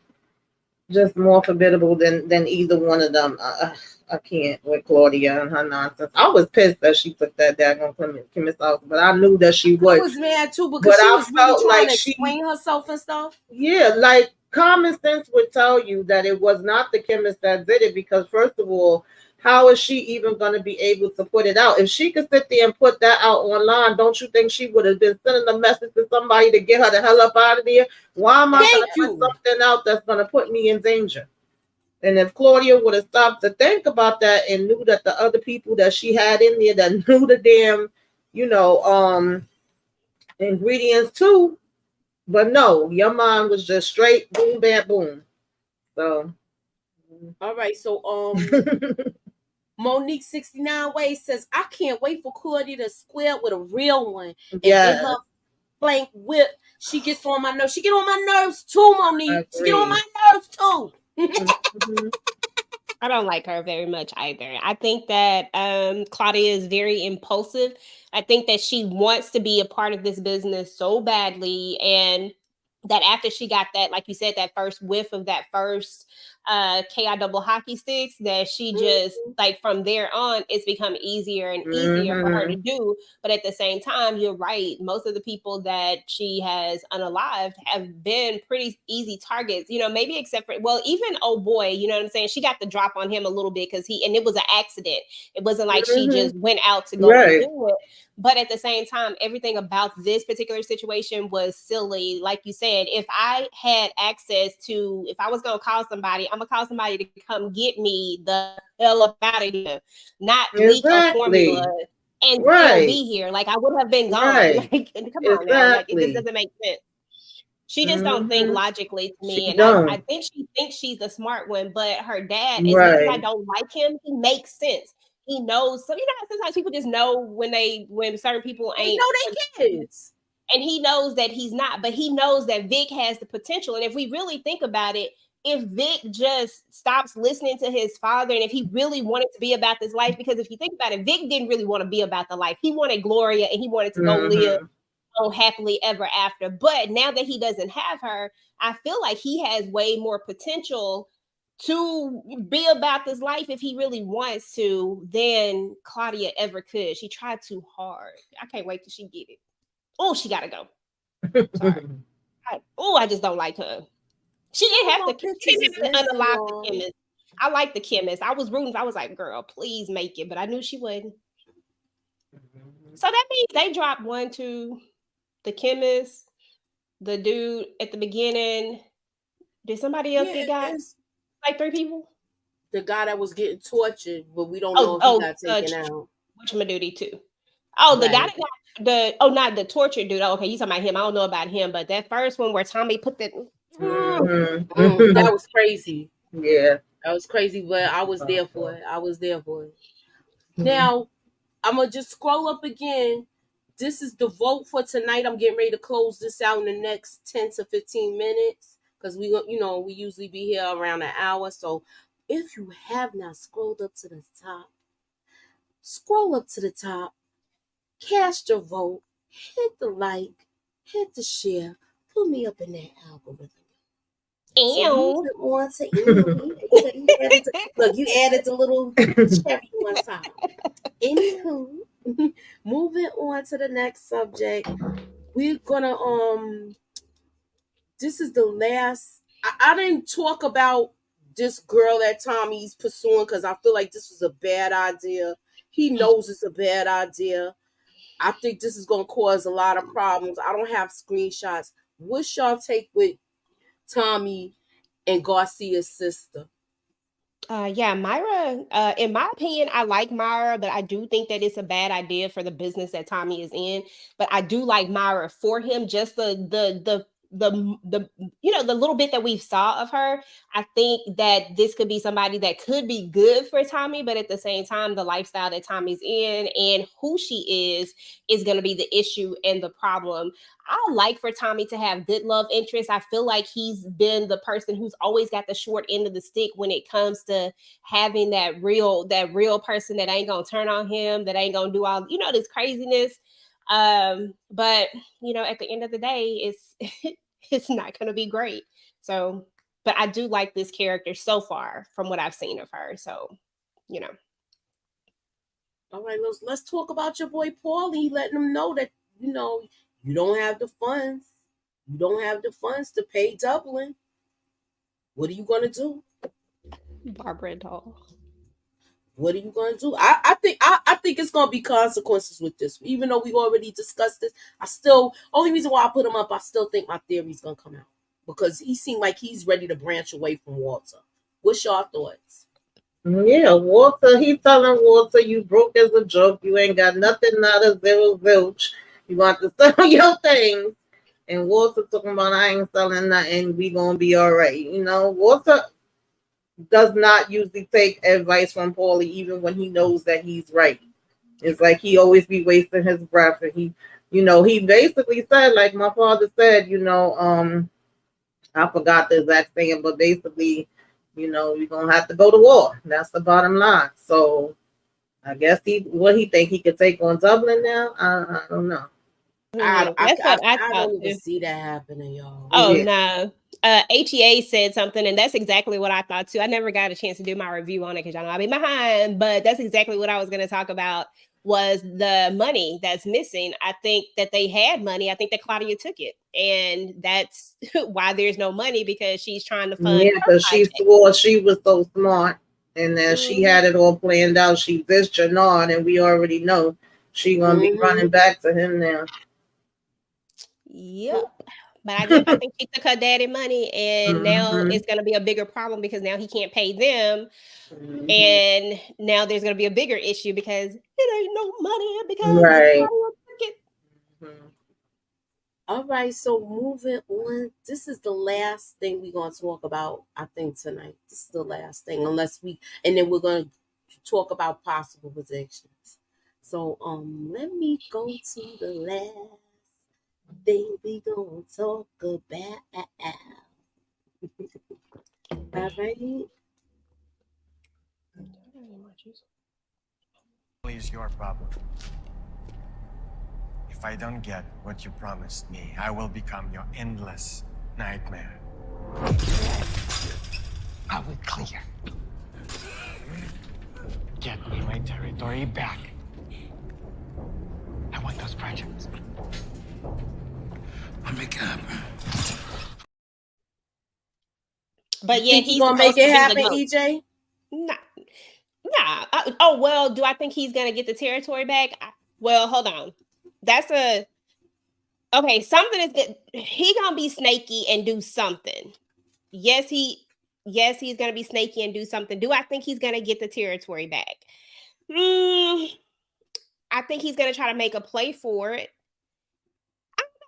Just more formidable than either one of them. I can't with Claudia and her nonsense. I was pissed that she took that daggone Kim's house, but I knew that she would. I was mad too because she was really trying to explain herself and stuff. Yeah, like common sense would tell you that it was not the chemist that did it, because first of all, how is she even going to be able to put it out? If she could sit there and put that out online, don't you think she would have been sending a message to somebody to get her the hell up out of there? Why am I going to put something out that's going to put me in danger? And if Claudia would have stopped to think about that and knew that the other people that she had in there that knew the damn, ingredients too, but no, your mind was just straight boom, bam, boom. So, all right. So, Monique 69 Ways says, I can't wait for Claudia to square with a real one and get her flank whip. She gets on my nerves. She get on my nerves too, Monique. She get on my nerves too. I don't like her very much either. I think that Claudia is very impulsive. I think that she wants to be a part of this business so badly, and that after she got that, like you said, that first whiff of that first KI double hockey sticks, that she just like from there on, it's become easier and easier for her to do. But at the same time, you're right. Most of the people that she has unalived have been pretty easy targets, maybe except for, well, even old boy, you know what I'm saying? She got the drop on him a little bit because and it was an accident. It wasn't like she just went out to go and do it. But at the same time, everything about this particular situation was silly. Like you said, if I had access to, if I was going to call somebody, I'm going to call somebody to come get me the hell up out of here, not leak a formula and still be here. Like I would have been gone. Like, come on now. Like it just doesn't make sense. She just don't think logically to me. I think she thinks she's the smart one, but her dad, as much as I don't like him, he makes sense. He knows. So sometimes people just know when certain people ain't. They know they kids. And he knows that he's not, but he knows that Vic has the potential. And if we really think about it, if Vic just stops listening to his father, and if he really wanted to be about this life, because if you think about it, Vic didn't really want to be about the life. He wanted Gloria and he wanted to go live happily ever after. But now that he doesn't have her, I feel like he has way more potential to be about this life if he really wants to than Claudia ever could. She tried too hard. I can't wait till she get it. Oh, she gotta go. Sorry. I just don't like her. She didn't have to unlock the chemist. I like the chemist. I was rooting. I was like, girl, please make it. But I knew she wouldn't. So that means they dropped 1, 2, the chemist, the dude at the beginning. Did somebody else get got? Like 3 people? The guy that was getting tortured, but we don't know if he got taken out. Whatchamadoodie too. Oh, the guy that got not the tortured dude. Oh, okay, you talking about him. I don't know about him, but that first one where Tommy put that that was crazy. Yeah. That was crazy, but I was there for it. Now, I'm going to just scroll up again. This is the vote for tonight. I'm getting ready to close this out in the next 10 to 15 minutes because we usually be here around an hour. So if you have not scrolled up to the top, scroll up to the top, cast your vote, hit the like, hit the share, put me up in that algorithm. So on to look, you added the little cherry one time. Anywho, moving on to the next subject, we're gonna this is the last. I didn't talk about this girl that Tommy's pursuing because I feel like this was a bad idea. He knows it's a bad idea. I think this is gonna cause a lot of problems. I don't have screenshots. What's y'all take with Tommy and Garcia's sister? Myra, in my opinion, I like Myra, but I do think that it's a bad idea for the business that Tommy is in. But I do like Myra for him, just the the the little bit that we saw of her, I think that this could be somebody that could be good for Tommy, but at the same time, the lifestyle that Tommy's in and who she is going to be the issue and the problem. I like for Tommy to have good love interests. I feel like he's been the person who's always got the short end of the stick when it comes to having that real person that ain't gonna turn on him, that ain't gonna do all this craziness. But at the end of the day, it's not gonna be great. So, but I do like this character so far from what I've seen of her. So, All right, let's talk about your boy Paulie, letting him know that you don't have the funds. You don't have the funds to pay Dublin. What are you gonna do? Barbara Doll. What are you gonna do? I think it's gonna be consequences with this. Even though we already discussed this, only reason why I put him up, I still think my theory's gonna come out. Because he seemed like he's ready to branch away from Walter. What's your thoughts? Yeah, Walter, he telling Walter, you broke as a joke. You ain't got nothing, not a zero zilch. You want to sell your things. And Walter talking about, I ain't selling nothing. We gonna be all right. Walter does not usually take advice from Paulie, even when he knows that he's right. It's like he always be wasting his breath. And he basically said, like my father said, I forgot the exact thing, but basically, we're gonna have to go to war. That's the bottom line. So I guess he think he could take on Dublin now. I don't know. I don't even see that happening, y'all. Oh no. HEA said something, and that's exactly what I thought too. I never got a chance to do my review on it because y'all know I'll be behind, but that's exactly what I was going to talk about was the money that's missing. I think that they had money. I think that Claudia took it, and that's why there's no money because she's trying to fund. Yeah, because she swore she was so smart, and then she had it all planned out. She this Jannard, and we already know she gonna be running back to him now. Yep. But I think she took her daddy money, and now it's going to be a bigger problem because now he can't pay them. And now there's going to be a bigger issue because it ain't no money because right. All right, so moving on. This is the last thing we're going to talk about, I think, tonight. This is the last thing, and then we're going to talk about possible predictions. So let me go to the last thing we gonna talk about. All right. Is your problem. If I don't get what you promised me, I will become your endless nightmare. I will clear. Get me my territory back. I want those projects. I'll make it happen. But yeah, he's gonna make it happen, EJ. Nah. Oh well, do I think he's gonna get the territory back? Well, hold on. Something is good. He gonna be snaky and do something. Yes, he's gonna be snaky and do something. Do I think he's gonna get the territory back? I think he's gonna try to make a play for it.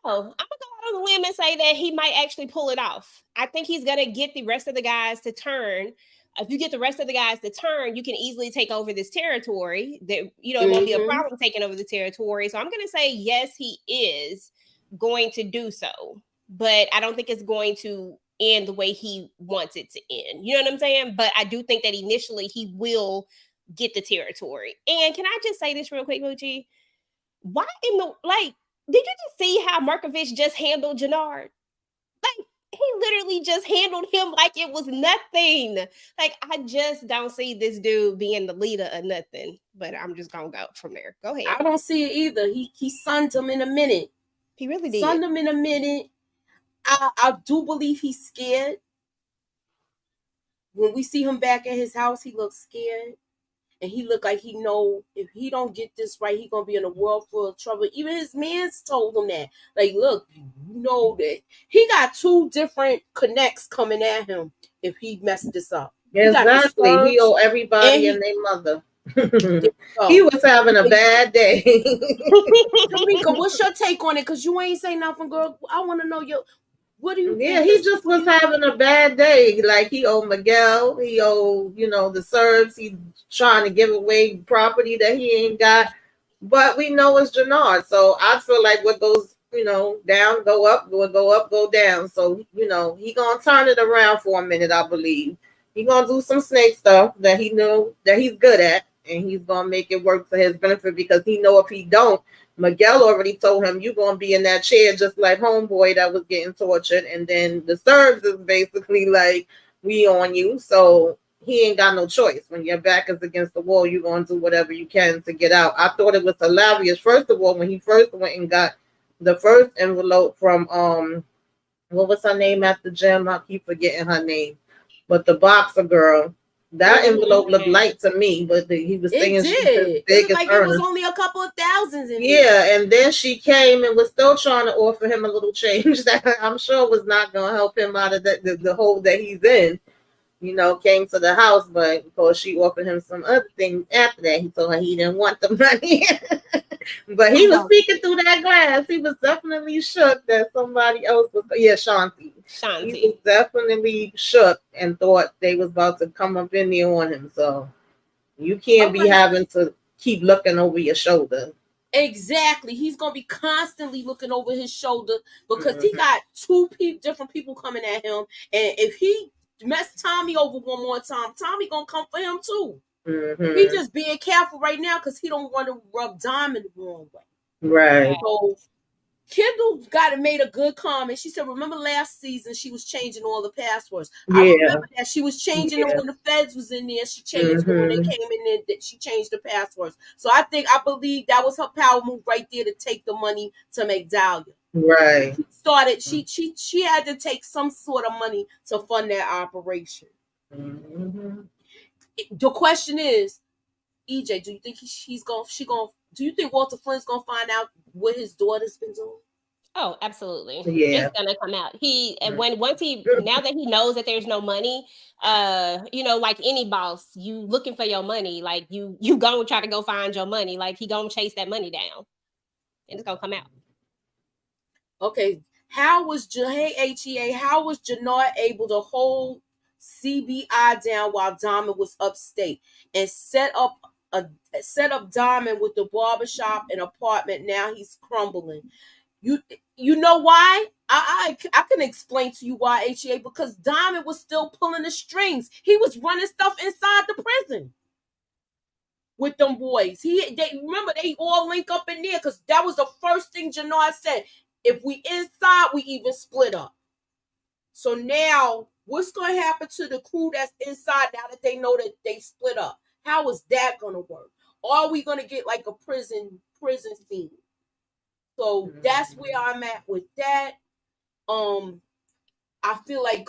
I'm gonna go out on a limb and say that he might actually pull it off. I think he's gonna get the rest of the guys to turn. If you get the rest of the guys to turn, you can easily take over this territory. That it won't be a problem taking over the territory. So I'm gonna say yes, he is going to do so, but I don't think it's going to end the way he wants it to end. You know what I'm saying? But I do think that initially he will get the territory. And can I just say this real quick, Moochie? Why did you just see how Markovich just handled Jannard? Like, he literally just handled him like it was nothing. Like, I just don't see this dude being the leader of nothing. But I'm just gonna go from there. Go ahead. I don't see it either. He sunned him in a minute. He really did. Sunned him in a minute. I do believe he's scared. When we see him back at his house, he looks scared. And he looked like he know if he don't get this right, he gonna be in a world full of trouble. Even his mans told him that. Like, look, you know that he got two different connects coming at him if he messed this up. Exactly. He owe everybody and their mother. He was having a bad day. Tamika, what's your take on it? Because you ain't say nothing, girl. I want to know What do you Yeah, think? he just was having a bad day. Like he owed Miguel, he owed, the Serbs. He trying to give away property that he ain't got. But we know it's Jannard. So I feel like what goes, down, go up, go up, go down. So, he gonna turn it around for a minute, I believe. He gonna do some snake stuff that he know that he's good at, and he's gonna make it work for his benefit because he know if he don't, Miguel already told him you're gonna be in that chair just like homeboy that was getting tortured, and then the Serbs is basically like we on you, so he ain't got no choice. When your back is against the wall, you're gonna do whatever you can to get out. I thought it was hilarious. First of all, when he first went and got the first envelope from what was her name at the gym? I keep forgetting her name, but the boxer girl. That envelope looked light to me, but he was saying she's his biggest like earner. It was only a couple of thousands in there. there. And then she came and was still trying to offer him a little change that I'm sure was not going to help him out of the hole that he's in. Came to the house, but of course she offered him some other things after that. He told her he didn't want the money. But he was speaking through that glass. He was definitely shook that somebody else was, Shanti. He was definitely shook and thought they was about to come up in there on him. So you can't be having to keep looking over your shoulder. Exactly. He's going to be constantly looking over his shoulder because he got two different people coming at him. And if he mess Tommy over one more time, Tommy going to come for him too. He just being careful right now because he don't want to rub Diamond the wrong way. Right. So Kendall made a good comment. She said, remember last season she was changing all the passwords. Yeah. I remember that she was changing them when the feds was in there. She changed them when they came in there. She changed the passwords. So I believe that was her power move right there to take the money to make Dahlia. Right. She had to take some sort of money to fund that operation. The question is, EJ, do you think do you think Walter Flynn's gonna find out what his daughter's been doing? Oh, absolutely. Yeah. It's gonna come out. Now that he knows that there's no money, like any boss, you looking for your money, like you gonna try to go find your money, like he gonna chase that money down, and it's gonna come out. Okay, how was Jannard able to hold CBI down while Diamond was upstate and set up Diamond with the barbershop and apartment? Now he's crumbling. You know why? I can explain to you why, HEA, because Diamond was still pulling the strings. He was running stuff inside the prison with them boys. They all link up in there because that was the first thing Jannard said. If we inside, we even split up. So now, what's going to happen to the crew that's inside now that they know that they split up? How is that going to work? Are we going to get like a prison scene? So that's where I'm at with that. I feel like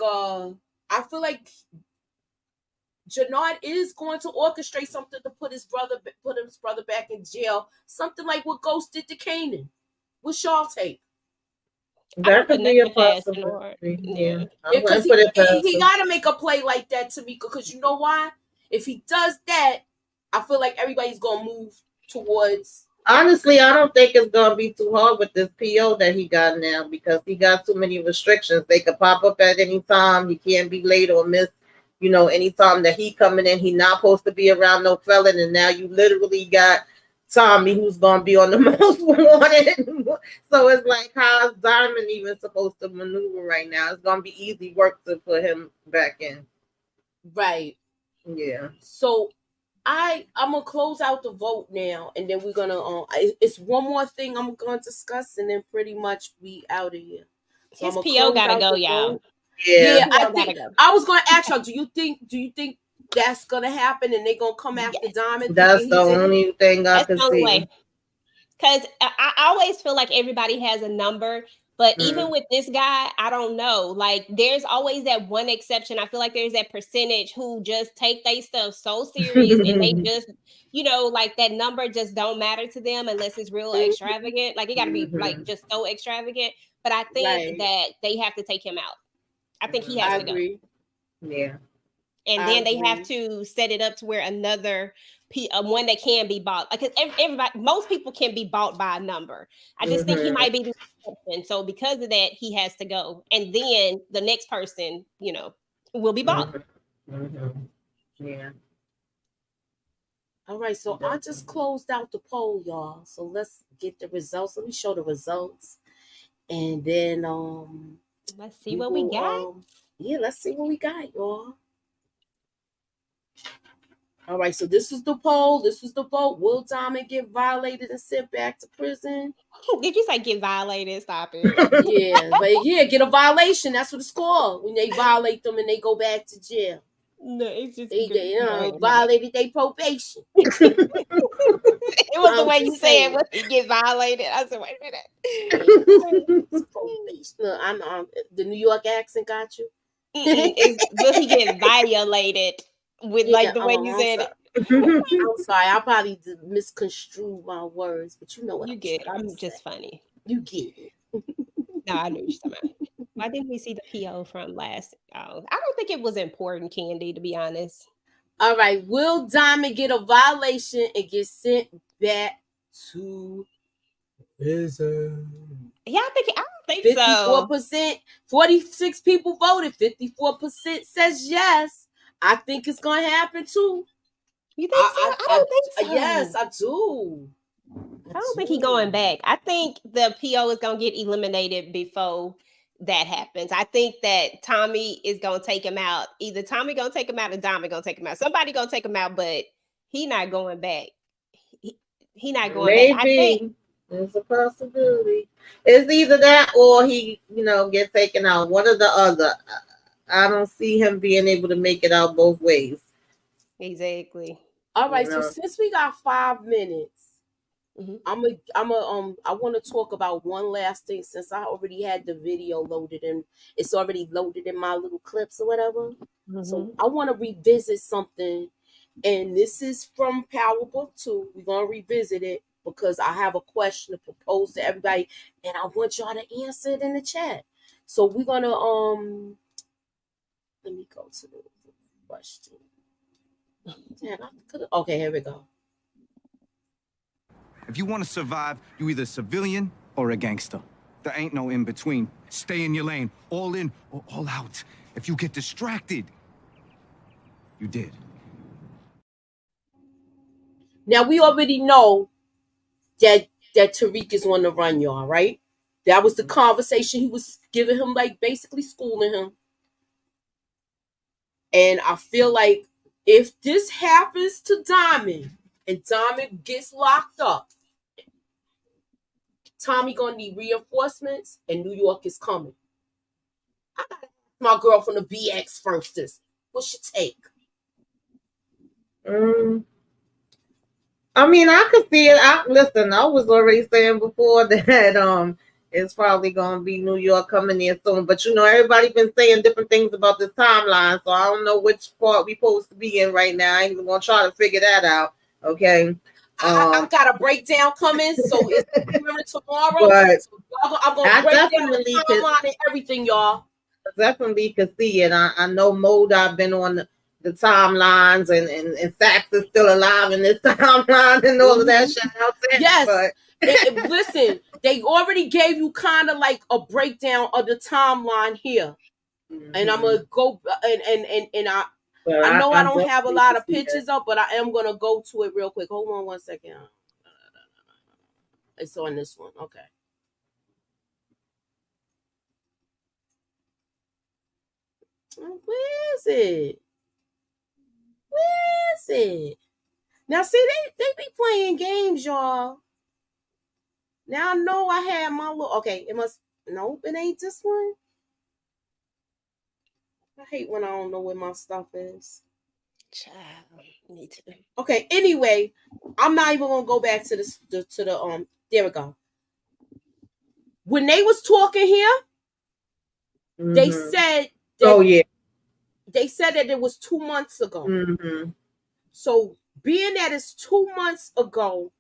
Jannard is going to orchestrate something to put his brother back in jail. Something like what Ghost did to Kanan. What's y'all take? That could be a possibility. Yeah. Because he got to make a play like that to me. Because you know why? If he does that, I feel like everybody's going to move towards. Honestly, I don't think it's going to be too hard with this PO that he got now because he got too many restrictions. They could pop up at any time. He can't be late or miss, any time that he coming in. He not supposed to be around no felon. And now you literally got Tommy who's going to be on the most wanted. So it's like, how is Diamond even supposed to maneuver right now? It's going to be easy work to put him back in. Right. Yeah. So I'm gonna close out the vote now, and then we're gonna it's one more thing I'm gonna discuss, and then pretty much we out of here. So his PO gotta go, y'all. Yeah, I was gonna ask y'all. Do you think that's gonna happen, and they're gonna come after Diamond? That's the only thing I can see. Because I always feel like everybody has a number. But even with this guy, I don't know. Like, there's always that one exception. I feel like there's that percentage who just take their stuff so serious and they just, like that number just don't matter to them unless it's real extravagant. Like, it got to be like just so extravagant. But I think that they have to take him out. I think he has to go. Yeah. and then they have to set it up to where another one that can be bought. Because everybody, most people can be bought by a number. I just think he might be the exception. So because of that, he has to go, and then the next person, will be bought. Yeah. All right, so I just closed out the poll, y'all. So let's get the results. Let me show the results, and then let's see what we got. Yeah, let's see what we got, y'all. All right, so this is the poll. This was the vote. Will Diamond get violated and sent back to prison? Did you say get violated? Stop it. Yeah, but yeah, get a violation. That's what it's called when they violate them and they go back to jail. No, it's just they violated their probation. It was the way you said when he get violated. I said, wait a minute. Probation. I'm the New York accent got you. Will he get violated with like the way you said it? I'm sorry, I probably misconstrued my words, but you know what you get. I'm just funny. You get it. No, I knew what you're talking about. Why didn't we see the PO from last? I don't think it was important, Candy, to be honest. All right. Will Diamond get a violation and get sent back to prison? Yeah, I don't think 54%, 46 people voted. 54% says yes. I think it's going to happen too. You think so? I don't think so. Yes, I do. I don't think he's going back. I think the PO is going to get eliminated before that happens. I think that Tommy is going to take him out. Either Tommy going to take him out or Diamond going to take him out. Somebody going to take him out, but he not going back. He not going back. I think there's a possibility. It's either that or he, get taken out. One or the other. I don't see him being able to make it out both ways. Exactly. All right. So since we got 5 minutes, I want to talk about one last thing since I already had the video loaded and it's already loaded in my little clips or whatever. So I want to revisit something, and this is from Power Book 2. We're gonna revisit it because I have a question to propose to everybody, and I want y'all to answer it in the chat. So we're gonna let me go to the question. Okay, here we go. If you want to survive, you either a civilian or a gangster. There ain't no in between. Stay in your lane, all in or all out. If you get distracted, you did. Now we already know that Tariq is on the run, y'all, right? That was the conversation he was giving him, like basically schooling him. And I feel like if this happens to Diamond and Diamond gets locked up, Tommy gonna need reinforcements, and New York is coming. I gotta ask my girl from the BX first. What's your take? I mean, I could see it. Listen, I was already saying before that it's probably gonna be New York coming in soon. But everybody been saying different things about this timeline, so I don't know which part we supposed to be in right now. I ain't even gonna try to figure that out. Okay. I got a breakdown coming, so it's tomorrow. So I'm gonna break down the timeline and everything, y'all. Definitely could see it. I know I've been on the timelines and Sachs is still alive in this timeline and all of that shit. Yes, but listen, they already gave you kind of like a breakdown of the timeline here, and I'm gonna go and I know I don't have a lot of pictures up, but I am going to go to it real quick. Hold on 1 second. It's on this one. Okay. Where is it? Where is it? Now, see, they be playing games, y'all. Now I know I had my little... Okay, nope, it ain't this one. I hate when I don't know where my stuff is. Child, me too. Okay, anyway, I'm not even gonna go back to the there we go. When they was talking here, they said that, they said that it was 2 months ago. So being that it's 2 months ago,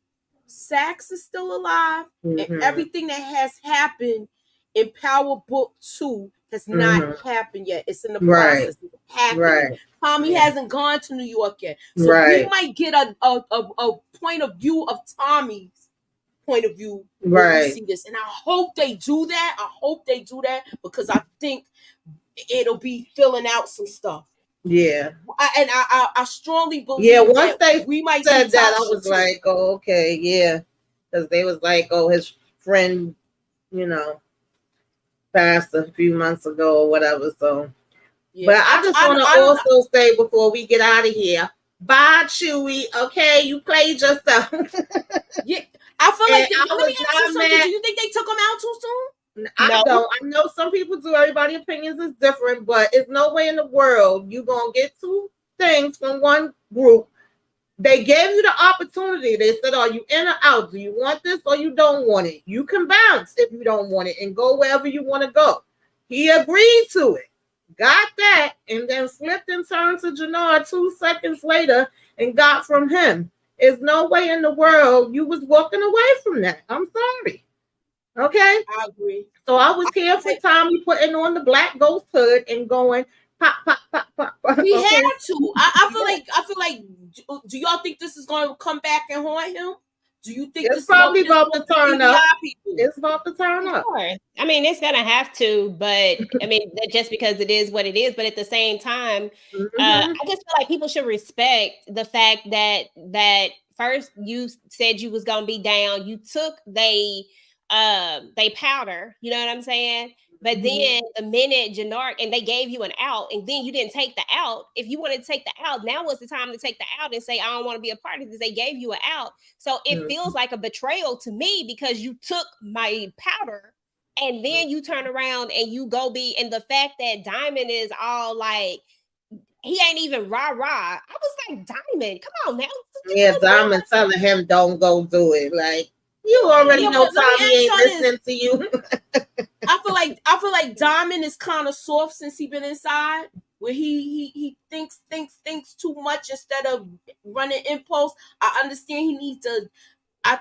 Sachs is still alive, and everything that has happened in Power Book 2 has not happened yet. It's in the Right. process. It's happening. Right. Tommy Yeah. hasn't gone to New York yet. So we Right. might get a point of view of Tommy's point of view when we Right. see this. And I hope they do that. I hope they do that because I think it'll be filling out some stuff. Yeah. I strongly believe Yeah, once that they we might said see that, I Tasha was too. like, oh, okay, yeah. Because they was like, oh, his friend, you know, passed a few months ago or whatever. So, Yeah. but I just want to also say before we get out of here, bye, Chewy. Okay, you played yourself. Yeah, I feel like. And I Let me was ask you not something. mad. Do you think they took him out too soon? I No. don't. I know some people do. Everybody's opinions is different, but it's no way in the world you gonna get two things from one group. They gave you the opportunity. They said, "Are you in or out? Do you want this or you don't want it? You can bounce if you don't want it and go wherever you want to go." He agreed to it, got that, and then flipped and turned to Jannard 2 seconds later and got from him. There's no way in the world you was walking away from that. I'm sorry. Okay. I agree. So I was here for Tommy putting on the black ghost hood and going pop, pop, pop, pop, pop. He Okay. had to. I feel like. Do y'all think this is going to come back and haunt him? Do you think It's this probably is going about to turn CGI up? people? It's about to turn up. Sure. I mean, it's gonna have to, but I mean, just because it is what it is. But at the same time, I just feel like people should respect the fact that first you said you was gonna be down. You took they powder. You know what I'm saying? But then the minute Jannard and they gave you an out, and then you didn't take the out. If you wanted to take the out, now was the time to take the out and say, I don't want to be a part of this. They gave you an out. So it feels like a betrayal to me because you took my powder and then you turn around and you go be. And the fact that Diamond is all like, he ain't even rah-rah. I was like, Diamond, come on now. Yeah, Diamond telling him don't go do it. Like, you already know Tommy ain't listening to you. I feel like Diamond is kind of soft since he been inside, where he thinks too much instead of running impulse. I understand he needs to. I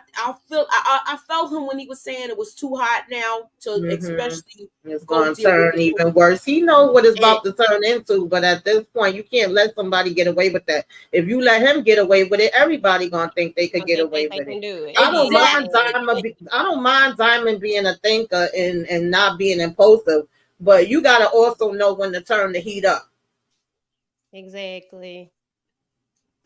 felt him when he was saying it was too hot now to especially. It's going to turn even worse. He knows what it's about to turn into, but at this point, you can't let somebody get away with that. If you let him get away with it, everybody gonna think they could get away with it. I don't mind Diamond being a thinker and not being impulsive, but you gotta also know when to turn the heat up. Exactly.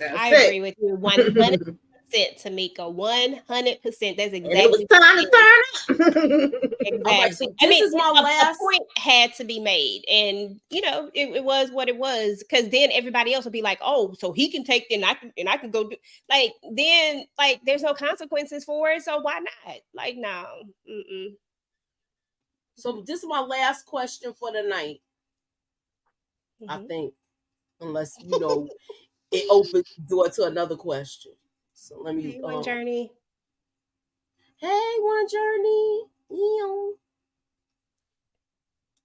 I agree with you 100%, Tamika. 100%. That's exactly. And it was time to turn up. Exactly. Right, so this is my last point had to be made, and you know it was what it was. Because then everybody else would be like, "Oh, so he can take and I can go do like then like there's no consequences for it, so why not? Like no." So this is my last question for the night. I think, unless you know, it opens the door to another question. So let me. Hey, One Journey. Hey, One Journey.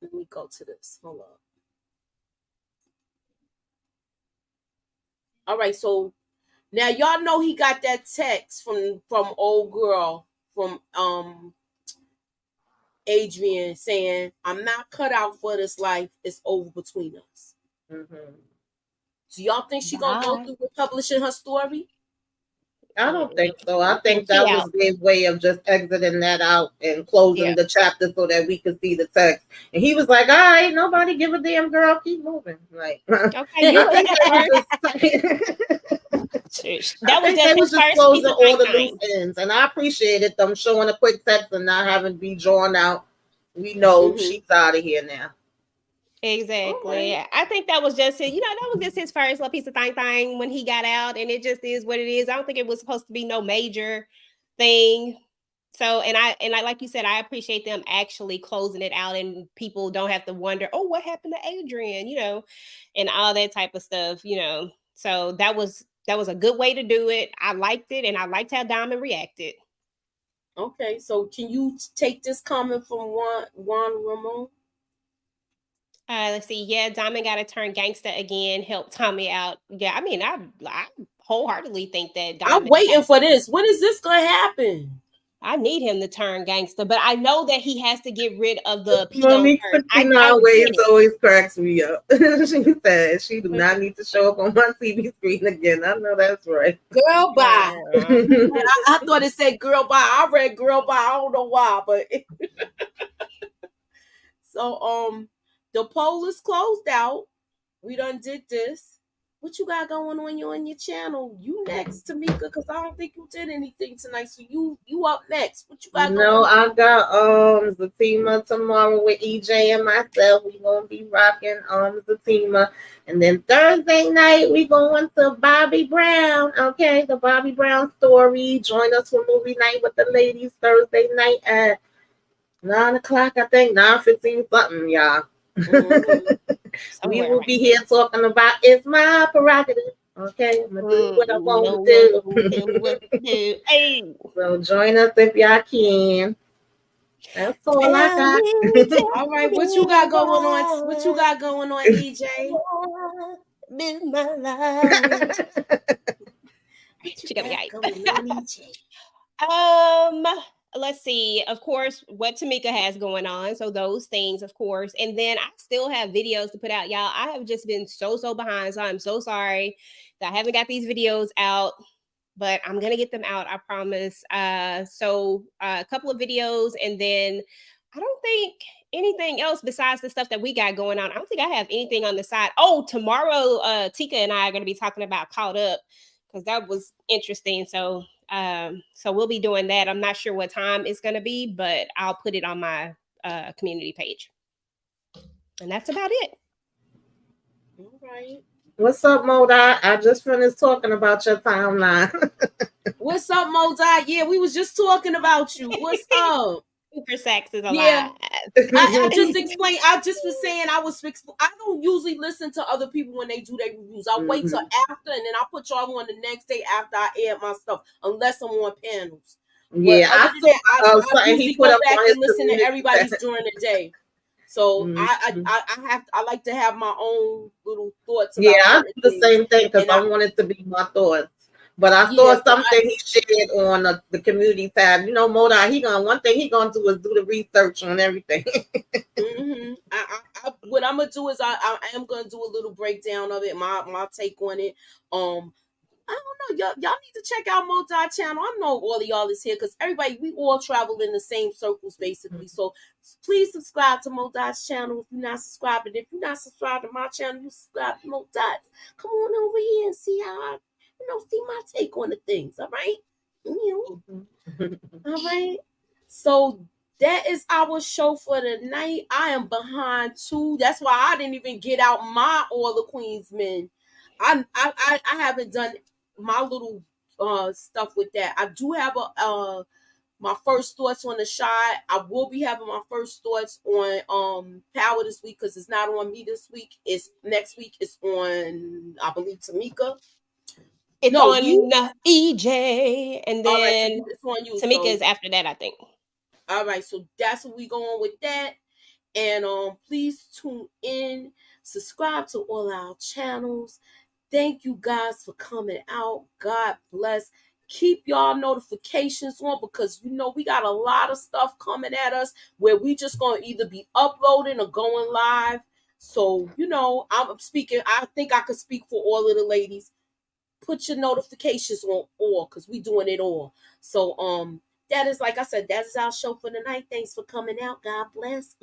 Let me go to this. Hold on. All right, so now y'all know he got that text from old girl from Adrian saying, "I'm not cut out for this life. It's over between us." Do y'all think she gonna go through with publishing her story? I don't think so. I think that was their way of just exiting that out and closing the chapter so that we could see the text. And he was like, "All right, nobody give a damn, girl. Keep moving." Like, okay, that was just closing all the loose ends, and I appreciated them showing a quick text and not having to be drawn out. We know she's out of here now. Exactly. I think that was just his, that was just his first little piece of thing when he got out, and it just is what it is. I don't think it was supposed to be no major thing. So, and I like you said, I appreciate them actually closing it out, and people don't have to wonder, oh, what happened to Adrian, and all that type of stuff, So that was a good way to do it. I liked it, and I liked how Diamond reacted. Okay, so can you take this comment from Juan Ramon? Let's see. Yeah, Diamond got to turn gangster again. Help Tommy out. Yeah, I mean, I wholeheartedly think that. I'm waiting for this. When is this gonna happen? I need him to turn gangster, but I know that he has to get rid of the peon Monique turn. I 69 ways get it. always cracks me up. She said she do not need to show up on my TV screen again. I know that's right. Girl, bye. Uh, I thought it said girl, bye. I read girl, bye. I don't know why, but so the poll is closed out. We done did this. What you got going on your channel? You next, Tamika, because I don't think you did anything tonight. So you up next. What you got going No, on? I got Zatima tomorrow with EJ and myself. We gonna be rocking Zatima. And then Thursday night we going to Bobby Brown. Okay, the Bobby Brown story. Join us for movie night with the ladies Thursday night at 9 o'clock, I think, 9:15 something, y'all. We will be here talking about it's my prerogative. Okay, I'm gonna do what I want to do. Hey. So join us if y'all can. That's all I got. All right, what you got going on? What you got going on, EJ? Live my life. What you got going on, EJ? Let's see. Of course, what Tamika has going on. So those things, of course. And then I still have videos to put out, y'all. I have just been so behind. So I'm so sorry that I haven't got these videos out, but I'm gonna get them out, I promise. So a couple of videos, and then I don't think anything else besides the stuff that we got going on. I don't think I have anything on the side. Oh, tomorrow, Tika and I are gonna be talking about Caught Up, because that was interesting. So we'll be doing that. I'm not sure what time it's going to be, but I'll put it on my community page. And that's about it. All right. What's up, Moda? I just finished talking about your timeline. What's up, Moda? Yeah, we was just talking about you. What's up? Super Sax is alive. Yeah. I just explained. I just was saying I don't usually listen to other people when they do their reviews. I wait till after, and then I put y'all on the next day after I add my stuff, unless I'm on panels. Yeah, I usually go back and listen to everybody's during the day. So I like to have my own little thoughts. About I do the same thing because I want it to be my thoughts. But I saw something he shared on the community tab. You know, Moda, one thing he gonna do is do the research on everything. What I'm gonna do is I am gonna do a little breakdown of it, my take on it. I don't know, y'all need to check out Moda channel. I know all of y'all is here because we all travel in the same circles basically. So please subscribe to Moda's channel if you're not subscribed. And if you're not subscribed to my channel, you subscribe to Moda's. Come on over here and see how I see my take on the things. All right. All right. So that is our show for the night. I am behind too. That's why I didn't even get out my All the Queens Men. I haven't done my little stuff with that. I do have my first thoughts on the shot. I will be having my first thoughts on Power this week because it's not on me this week. It's next week. It's on, I believe, Tamika. It's on EJ, and then it's on you. Tamika is after that, I think. All right, so that's what we going with that. And please tune in, subscribe to all our channels. Thank you guys for coming out. God bless. Keep y'all notifications on because we got a lot of stuff coming at us where we just gonna either be uploading or going live. So I'm speaking. I think I could speak for all of the ladies. Put your notifications on all because we doing it all. So that is, like I said, that is our show for the night. Thanks for coming out. God bless.